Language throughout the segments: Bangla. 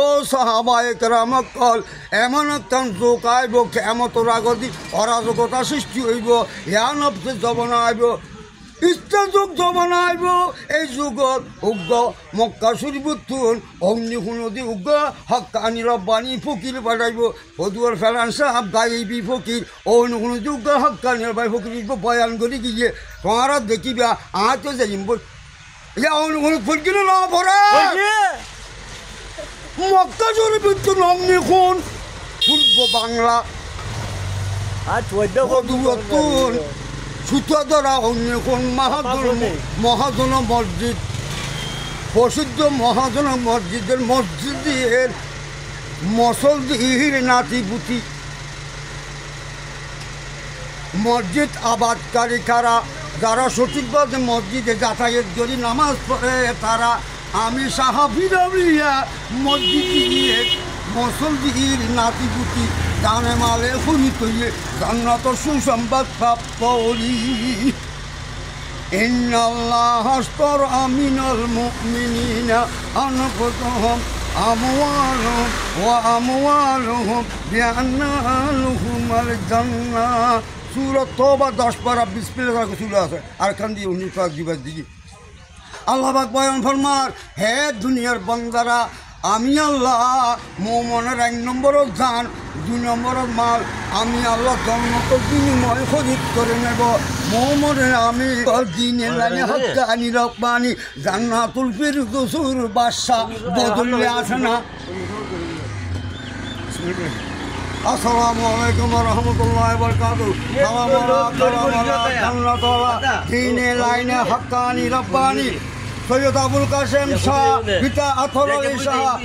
ও সাহাবায়ে কেরাম কল এমন একটা যুগ আইব কেমতর আগদি অরাজকতা সৃষ্টি হইব ইয়া নফসে জমানা আইব ইচ্ছা যুগ জমানা আইব এই যুগত উগ্র মক্কা শরীফুন অগ্নিকুনদী উগ্র হক্কানি রব্বানি ফকির পাঠাইব পদুয়ার ফেলান সাহাব গাইবি ফকির অগ্নিকুনদী উগ্র হক্কানি রব্বানি ফকির বয়ান করে গিয়ে তোমারা দেখিবা আঁতো যাইব ইয়া অগ্নিকুনদ ফকির না পড়ে মক্কা শরীফুন অগ্নিকুন পূর্ব বাংলা পদুয়াতুন সুতরাং অগ্নিকুন মহাজন মসজিদ প্রসিদ্ধ মহাজন মসজিদের মসলদির নাতিপুতি মসজিদ আবাদকারী কারা যারা সঠিকভাবে মসজিদে যাতায়াত করি নামাজ পড়ে তারা আমি সাহাবিরা মসজিদ মসলদির নাতিপুতি জানে মালে শুনিত জান্নাত সুসংবাদ প্রাপ্ত ইন্নাল্লাহ আশতারা মিনাল মুমিনিনা আনফুসাহুম আমওয়ালুহুম বিআন্না লাহুমুল জান্নাহ সূরা তওবা 10 পারা 20 পেরা সূরা আছে আর খান দিয়ে 19 পারা দিবাস দিই আল্লাহ পাক বয়ান ফরমার হে দুনিয়ার বান্দারা আমি আল্লাহ মোমনের 1 নম্বরও জান 2 নম্বরও মাল আমি আল্লাহ জন্মত বিনিময় খরিদ করে নেব মোমনের আমি দিনে লাইনে হক্কানি রব্বানি জান্নাতুল ফিরদৌসুর বাদশা বদলে আসে না আসসালামু আলাইকুম ওয়া রাহমাতুল্লাহি ওয়া বারাকাতুহু দিনে লাইনে হক্কানি রব্বানি সৈয়দ আবুল কাসেম শাহ পিতা আথর আলী শাহ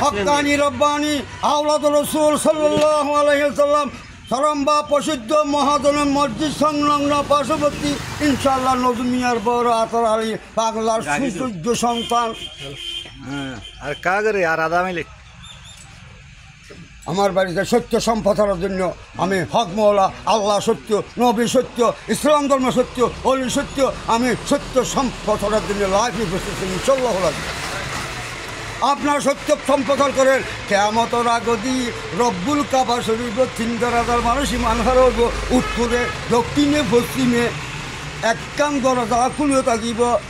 হক্কানি রব্বানি আওলাদ রাসূল সাল্লাল্লাহু আলাইহি ওয়াসাল্লাম সারাম্বা প্রসিদ্ধ মহাজনের মসজিদ সংলগ্ন পার্শ্ববর্তী ইনশাআল্লাহ নজরুল মিয়ার বড় আথর আলী পাগলার সুযোগ্য সন্তান আর কাগরে আর আদা মিলে আমার বাড়িতে সত্য সম্পদের জন্য আমি হক মওলা আল্লাহ সত্য নবী সত্য ইসলাম ধর্ম সত্য অলি সত্য আমি সত্য সম্পদের জন্য লাইফে বসেছি ইনশাআল্লাহ আপনার সত্য সম্পদ করেন কিয়ামতের আগদি রব্বুল কাবা শরীফ 3,000 মানুষ ইমান হারাইব উত্তরে দক্ষিণে পশ্চিমে একখান দরজা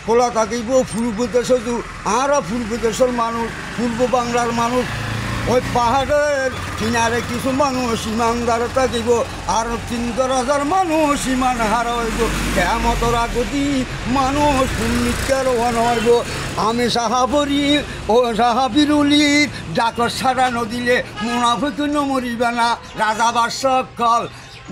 খোলা থাকিব পূর্ব দেশ আর পূর্ব দেশের মানুষ পূর্ব বাংলার মানুষ ওই পাহাড়ের কিনারে কিছু মানুষ ইমানদার থাকিব আর 3,000 মানুষ ইমান হারাইব কিয়ামতের আগদি মানুষ মিথ্যার হইব আমি সাহাবরি ও সাহাবিরুলির ডাকর ছাড়া নদিলে মুনাফিক মরিবে না রাজা বাদশাহ কল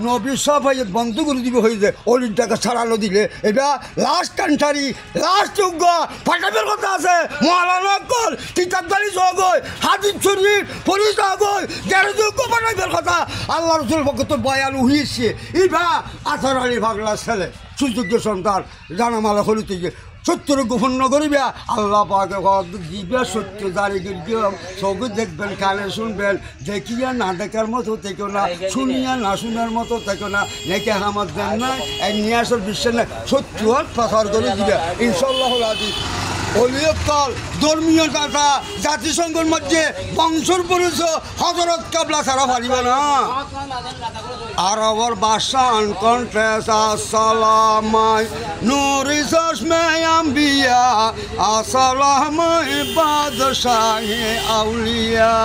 নবী সব হয়ে বন্ধ করে দিব হয়ে যায় অলির টাকা ছাড়ানো দিলে এটা লাস্ট কান্ট্রি লাস্ট যোগ্য ফাটাবের কথা আছে মহারানা কল কিতাবদারি জগয় হাদিস শরীফ পরিচয় গয় যারা যোগ্য ফাটাবের কথা আল্লাহ রসুল ভক্ত বয়ান উহিয়েছে ইভা আথর আলী ভাগলা ছেলে সুযোগ্য সন্তান জানামালা হলিতে গিয়ে সত্যর গোপন করিবা আল্লাহ পাকে দিবা সত্য জারি করিও চোখে দেখবেন কানে শুনবেন দেখিয়া না দেখার মতো থেকো না শুনিয়া না শোনার মতো থেকো না নেকে আমার দেন না এই নিয়াসের বিশ্বাস নাই সত্য প্রচার করে দিবা ইনশাআল্লাহ আজি অলিয়কাল ধর্মীয় কথা জাতিসংঘের মধ্যে বংশর পরিচয় হযরত কাবলা ছাড়া পারিবে না আরবর বাদশা আনকন্ট্রেস আসসালামাই নূরি চশমে আম্বিয়া আসসালামাই বাদশাহে আউলিয়া